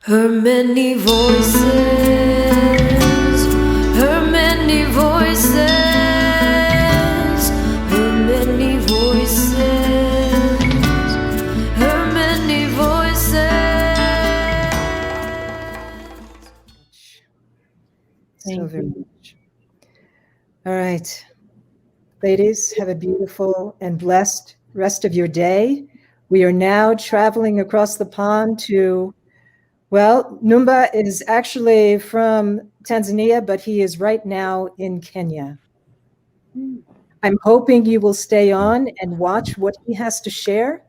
Her many voices, her many voices, her many voices, her many voices. So very much. All right. Ladies, have a beautiful and blessed rest of your day. We are now traveling across the pond to, well, Numba is actually from Tanzania, but he is right now in Kenya. I'm hoping you will stay on and watch what he has to share,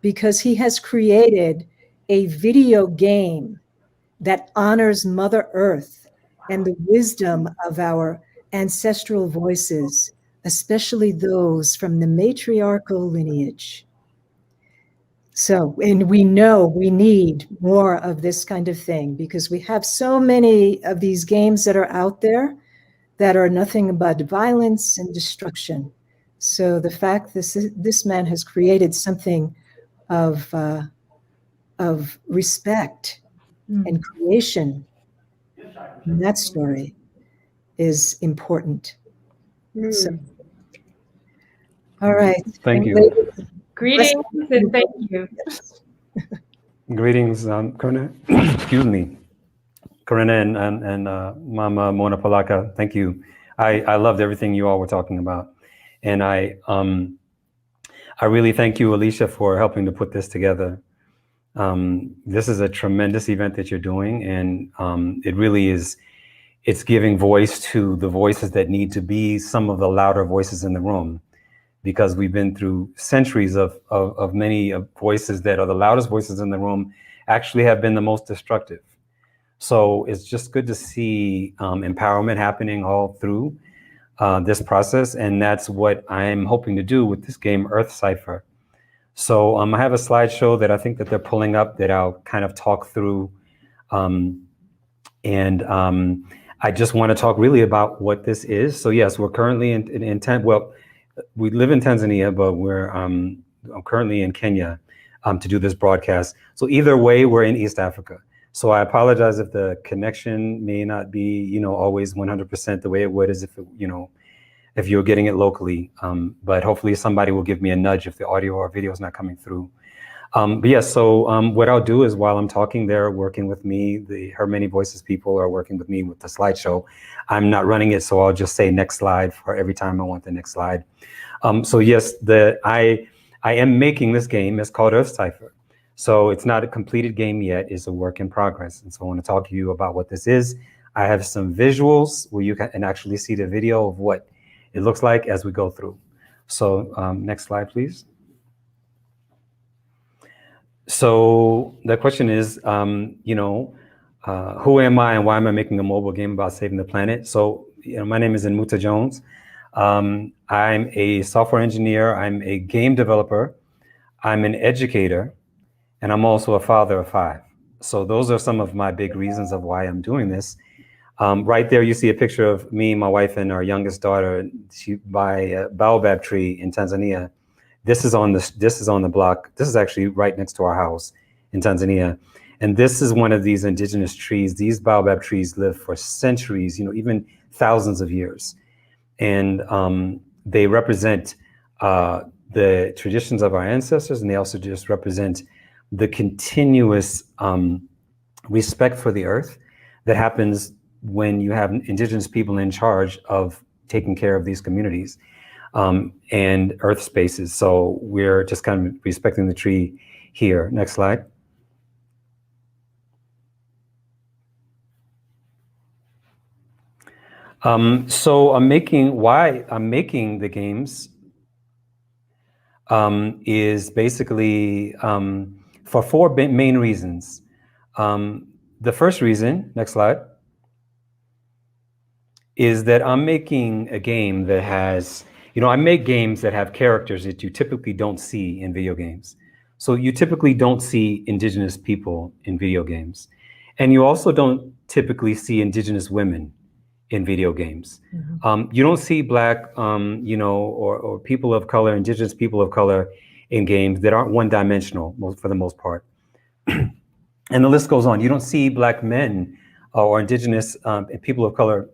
because he has created a video game that honors Mother Earth and the wisdom of our ancestral voices, especially those from the matriarchal lineage. So, and we know we need more of this kind of thing, because we have so many of these games that are out there that are nothing but violence and destruction. So the fact this man has created something of respect and creation in that story is important. So, all right. Thank you. Greetings and thank you. Greetings, Corinna. Excuse me, Corinna and Mama Mona Palaka. Thank you. I loved everything you all were talking about, and I really thank you, Alicia, for helping to put this together. This is a tremendous event that you're doing, and it really is. It's giving voice to the voices that need to be some of the louder voices in the room, because we've been through centuries of many voices that are the loudest voices in the room actually have been the most destructive. So it's just good to see empowerment happening all through this process, and that's what I'm hoping to do with this game, Earth Cipher. So I have a slideshow that I think that they're pulling up that I'll kind of talk through, I just want to talk really about what this is. So yes, we're currently we live in Tanzania, but I'm currently in Kenya to do this broadcast. So either way, we're in East Africa. So I apologize if the connection may not be, always 100% the way it would as if, if you're getting it locally. But hopefully somebody will give me a nudge if the audio or video is not coming through. But yes, so what I'll do is while I'm talking, they're working with me. Her Many Voices people are working with me with the slideshow. I'm not running it, so I'll just say next slide for every time I want the next slide. So yes, I am making this game. It's called Earth Cipher. So it's not a completed game yet. It's a work in progress. And so I want to talk to you about what this is. I have some visuals where you can actually see the video of what it looks like as we go through. So next slide, please. So the question is, who am I and why am I making a mobile game about saving the planet? So, my name is Nmuta Jones. I'm a software engineer. I'm a game developer. I'm an educator, and I'm also a father of 5. So those are some of my big reasons of why I'm doing this. Right there, you see a picture of me, my wife, and our youngest daughter by a baobab tree in Tanzania. This is on the block. This is actually right next to our house in Tanzania. And this is one of these indigenous trees. These baobab trees live for centuries, even thousands of years. And they represent the traditions of our ancestors, and they also just represent the continuous respect for the earth that happens when you have indigenous people in charge of taking care of these communities and earth spaces. So we're just kind of respecting the tree here. Next slide. So why I'm making the games is basically for 4 main reasons. The first reason, next slide, is that I'm making a game that has, I make games that have characters that you typically don't see in video games. So you typically don't see indigenous people in video games. And you also don't typically see indigenous women in video games. Mm-hmm. You don't see Black, or people of color, indigenous people of color in games that aren't one-dimensional for the most part. And the list goes on. You don't see Black men or indigenous and people of color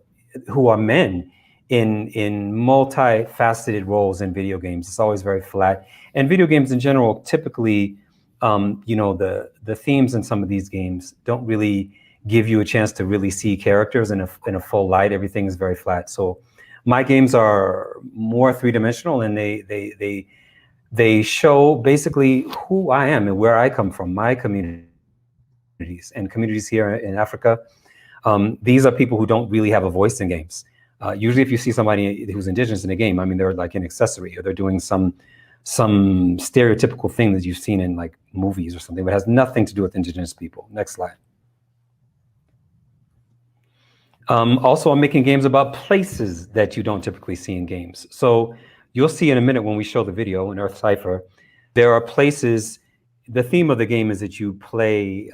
who are men in multifaceted roles in video games. It's always very flat. And video games in general, typically, the themes in some of these games don't really give you a chance to really see characters in a full light. Everything is very flat. So my games are more three-dimensional, and they show basically who I am and where I come from, my communities and communities here in Africa. These are people who don't really have a voice in games. Usually if you see somebody who's indigenous in a game, I mean, they're like an accessory, or they're doing some stereotypical thing that you've seen in like movies or something, but it has nothing to do with indigenous people. Next slide. Also, I'm making games about places that you don't typically see in games. So you'll see in a minute when we show the video in Earth Cipher, there are places. The theme of the game is that you play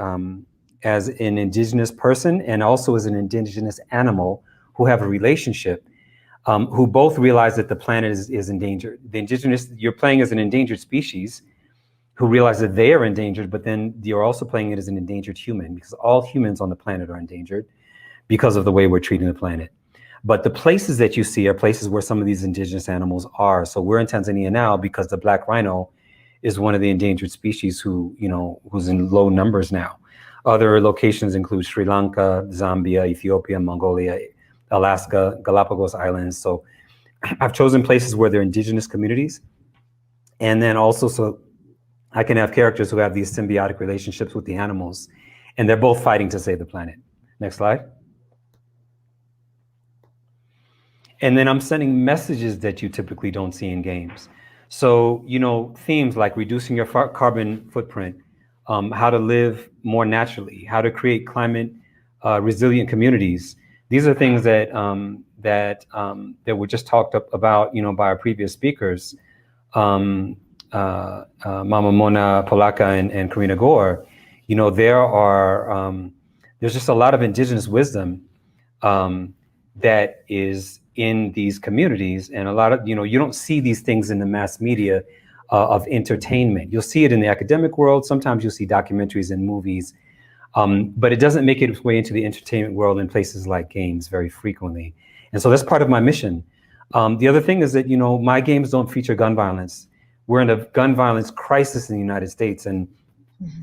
as an indigenous person and also as an indigenous animal who have a relationship, who both realize that the planet is endangered. You're playing as an endangered species who realize that they are endangered, but then you're also playing it as an endangered human, because all humans on the planet are endangered because of the way we're treating the planet. But the places that you see are places where some of these indigenous animals are. So we're in Tanzania now because the black rhino is one of the endangered species who's in low numbers now. Other locations include Sri Lanka, Zambia, Ethiopia, Mongolia, Alaska, Galapagos Islands. So I've chosen places where they're indigenous communities. And then also so I can have characters who have these symbiotic relationships with the animals, and they're both fighting to save the planet. Next slide. And then I'm sending messages that you typically don't see in games. So, themes like reducing your carbon footprint, how to live more naturally, how to create climate resilient communities. These are things that were just talked about, by our previous speakers, Mama Mona Polaka and Karina Gore. There's just a lot of indigenous wisdom that is in these communities, and a lot of, you don't see these things in the mass media of entertainment. You'll see it in the academic world. Sometimes you'll see documentaries and movies, but it doesn't make its way into the entertainment world in places like games very frequently. And so that's part of my mission. The other thing is that, my games don't feature gun violence. We're in a gun violence crisis in the United States. And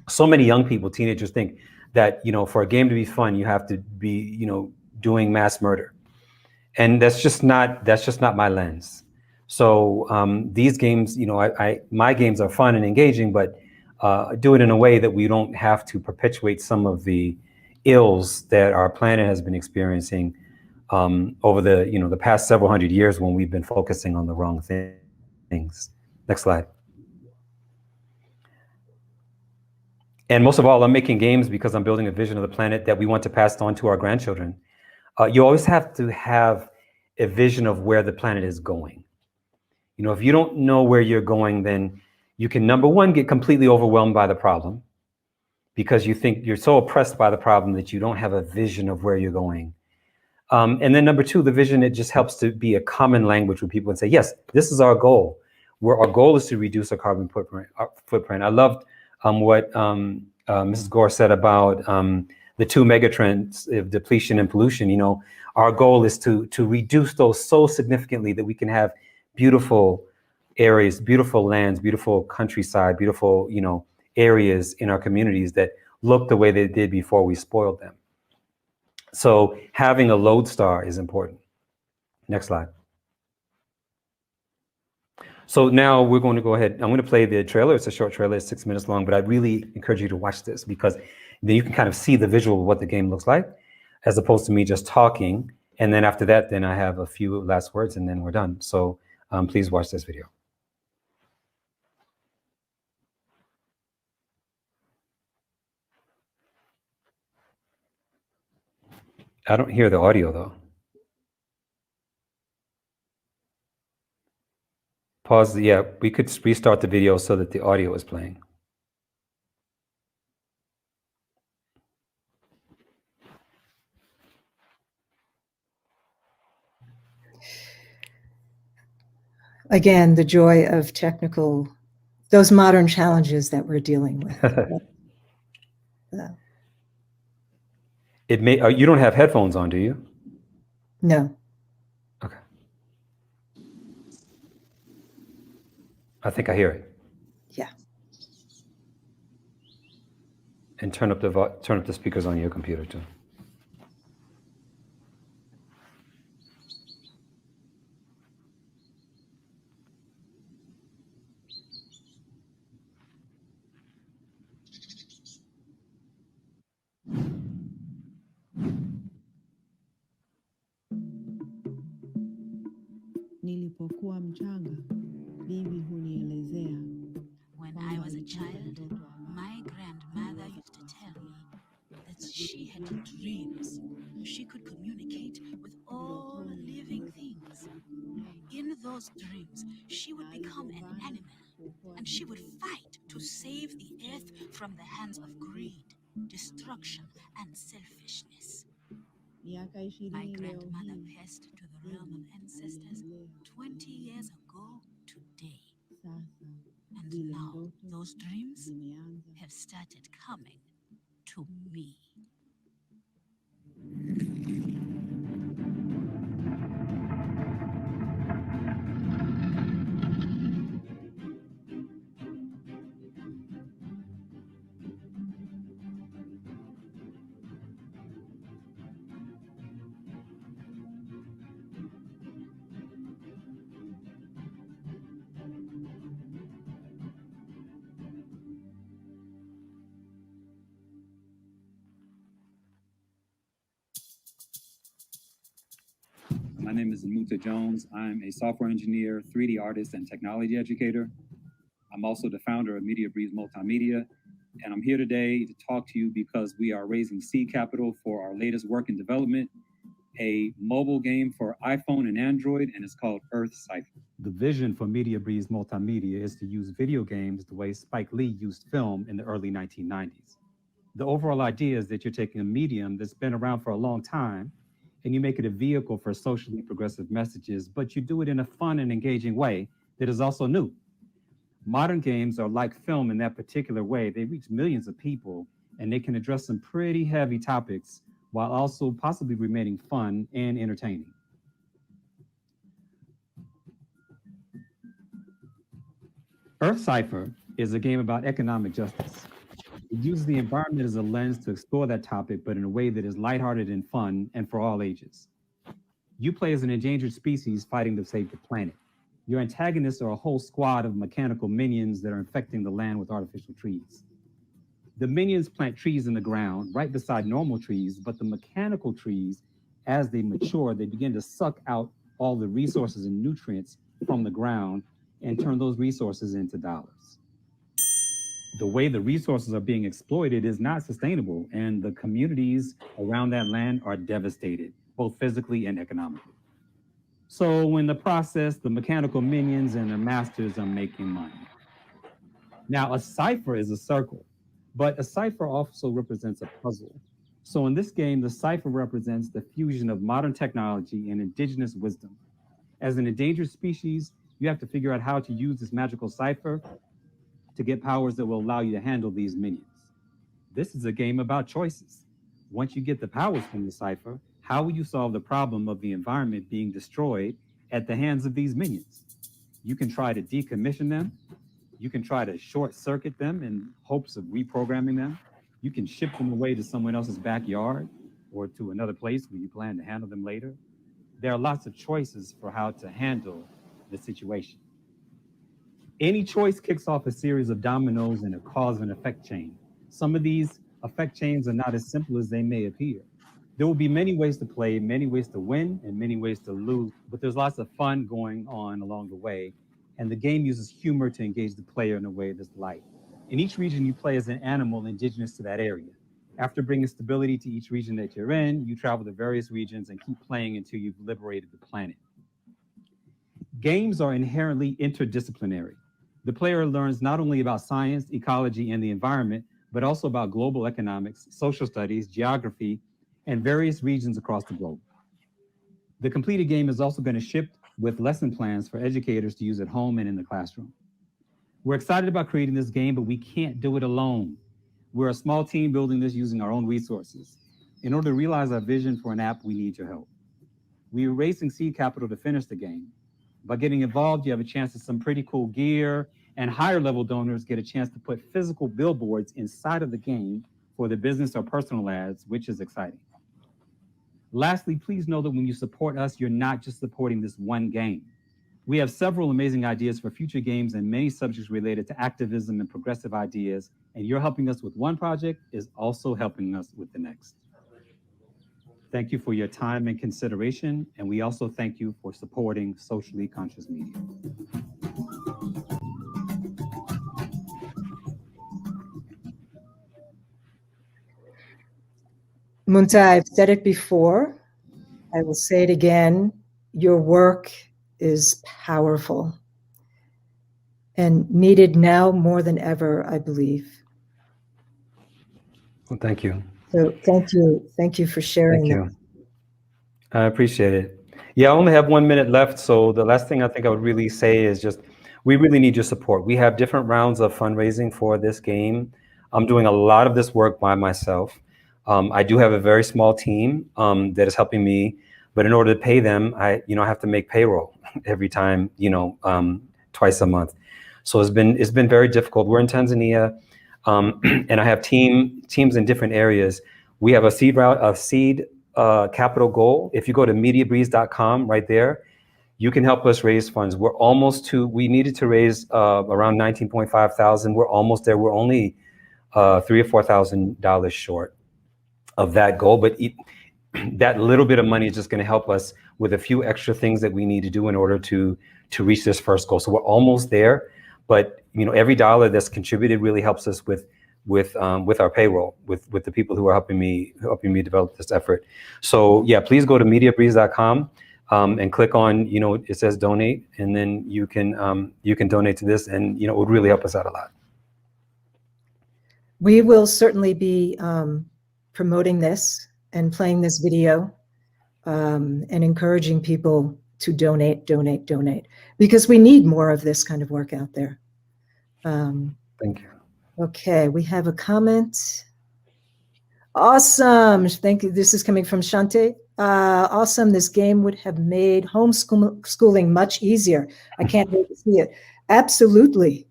so many young people, teenagers, think that, for a game to be fun, you have to be, doing mass murder. And that's just not my lens. So these games, my games are fun and engaging, but do it in a way that we don't have to perpetuate some of the ills that our planet has been experiencing over the past several hundred years, when we've been focusing on the wrong things. Next slide. And most of all, I'm making games because I'm building a vision of the planet that we want to pass on to our grandchildren. You always have to have a vision of where the planet is going. If you don't know where you're going, then you can, number one, get completely overwhelmed by the problem, because you think you're so oppressed by the problem that you don't have a vision of where you're going. And then number two, the vision, it just helps to be a common language with people and say, yes, this is our goal. Our goal is to reduce our carbon footprint. I loved what Mrs. Gore said about the two megatrends of depletion and pollution. Our goal is to reduce those so significantly that we can have beautiful areas, beautiful lands, beautiful countryside, beautiful, areas in our communities that look the way they did before we spoiled them. So having a lodestar is important. Next slide. So now we're going to go ahead. I'm going to play the trailer. It's a short trailer. It's 6 minutes long, but I really encourage you to watch this, because then you can kind of see the visual of what the game looks like, as opposed to me just talking. And then after that, then I have a few last words and then we're done. So please watch this video. I don't hear the audio though. Pause. Yeah, we could restart the video so that the audio is playing. Again, the joy of those modern challenges that we're dealing with. It may. You don't have headphones on, do you? No. Okay. I think I hear it. Yeah. And turn up the speakers on your computer too. Nilipokuwa mchanga, bibi hunielezea. When I was a child, my grandmother used to tell me that she had dreams. She could communicate with all living things. In those dreams, she would become an animal and she would fight to save the earth from the hands of greed, destruction, and selfishness. Miaka My 20 leo grandmother hii, passed to the realm of ancestors 20 years ago today. sasa And zile now ndoto those dreams zimeanza. have started coming to me. My name is Nmuta Jones. I'm a software engineer, 3D artist, and technology educator. I'm also the founder of Media Breeze Multimedia, and I'm here today to talk to you because we are raising seed capital for our latest work in development, a mobile game for iPhone and Android, and it's called Earth Cipher. The vision for Media Breeze Multimedia is to use video games the way Spike Lee used film in the early 1990s. The overall idea is that you're taking a medium that's been around for a long time and you make it a vehicle for socially progressive messages, but you do it in a fun and engaging way that is also new. Modern games are like film in that particular way. They reach millions of people and they can address some pretty heavy topics while also possibly remaining fun and entertaining. Earth Cipher is a game about economic justice. It uses the environment as a lens to explore that topic, but in a way that is lighthearted and fun and for all ages. You play as an endangered species fighting to save the planet. Your antagonists are a whole squad of mechanical minions that are infecting the land with artificial trees. The minions plant trees in the ground right beside normal trees, but the mechanical trees, as they mature, they begin to suck out all the resources and nutrients from the ground and turn those resources into dollars. The way the resources are being exploited is not sustainable, and the communities around that land are devastated, both physically and economically. So in the process, the mechanical minions and their masters are making money. Now, a cipher is a circle, but a cipher also represents a puzzle. So in this game, the cipher represents the fusion of modern technology and indigenous wisdom. As an endangered species, you have to figure out how to use this magical cipher to get powers that will allow you to handle these minions. This is a game about choices. Once you get the powers from the cipher, how will you solve the problem of the environment being destroyed at the hands of these minions? You can try to decommission them. You can try to short circuit them in hopes of reprogramming them. You can ship them away to someone else's backyard or to another place where you plan to handle them later. There are lots of choices for how to handle the situation. Any choice kicks off a series of dominoes in a cause and effect chain. Some of these effect chains are not as simple as they may appear. There will be many ways to play, many ways to win, and many ways to lose, but there's lots of fun going on along the way, and the game uses humor to engage the player in a way that's light. In each region, you play as an animal indigenous to that area. After bringing stability to each region that you're in, you travel to various regions and keep playing until you've liberated the planet. Games are inherently interdisciplinary. The player learns not only about science, ecology, and the environment, but also about global economics, social studies, geography, and various regions across the globe. The completed game is also going to ship with lesson plans for educators to use at home and in the classroom. We're excited about creating this game, but we can't do it alone. We're a small team building this using our own resources. In order to realize our vision for an app, we need your help. We are raising seed capital to finish the game. By getting involved, you have a chance at some pretty cool gear, and higher level donors get a chance to put physical billboards inside of the game for their business or personal ads, which is exciting. Lastly, please know that when you support us, you're not just supporting this one game. We have several amazing ideas for future games and many subjects related to activism and progressive ideas, and you're helping us with one project is also helping us with the next. Thank you for your time and consideration, and we also thank you for supporting socially conscious media. Munta, I've said it before. I will say it again. Your work is powerful and needed now more than ever, I believe. Well, thank you. So thank you. Thank you for sharing. Thank you. I appreciate it. Yeah, I only have 1 minute left. So the last thing I think I would really say is just, we really need your support. We have different rounds of fundraising for this game. I'm doing a lot of this work by myself. I do have a very small team that is helping me, but in order to pay them, I have to make payroll every time, twice a month. So it's been very difficult. We're in Tanzania, and I have teams in different areas. We have a seed capital goal. If you go to mediabreeze.com right there, you can help us raise funds. We're almost we needed to raise around 19.5 thousand. We're almost there. We're only $3,000 or $4,000 short of that goal, but that little bit of money is just going to help us with a few extra things that we need to do in order to reach this first goal. So we're almost there, but every dollar that's contributed really helps us with our payroll, with the people who are helping me develop this effort. So yeah, please go to mediabreeze.com and click on it says donate, and then you can donate to this, and it would really help us out a lot. We will certainly be promoting this and playing this video and encouraging people to donate, because we need more of this kind of work out there. Thank you. Okay, we have a comment. Awesome, thank you. This is coming from Shante. Awesome, this game would have made homeschooling much easier. I can't wait to see it. Absolutely.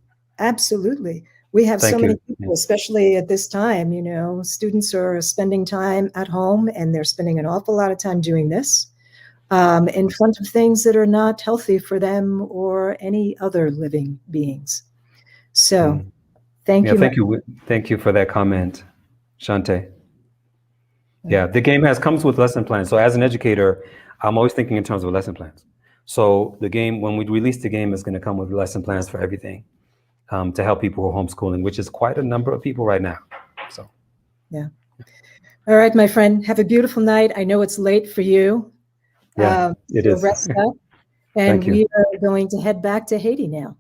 We have so many people, especially at this time, students are spending time at home, and they're spending an awful lot of time doing this in front of things that are not healthy for them or any other living beings. So thank you. Thank you for that comment, Shante. Yeah, the game comes with lesson plans. So as an educator, I'm always thinking in terms of lesson plans. So the game, when we release the game, is going to come with lesson plans for everything. To help people who are homeschooling, which is quite a number of people right now. So, yeah. All right, my friend, have a beautiful night. I know it's late for you. Yeah, it is. Rest up. And we are going to head back to Haiti now.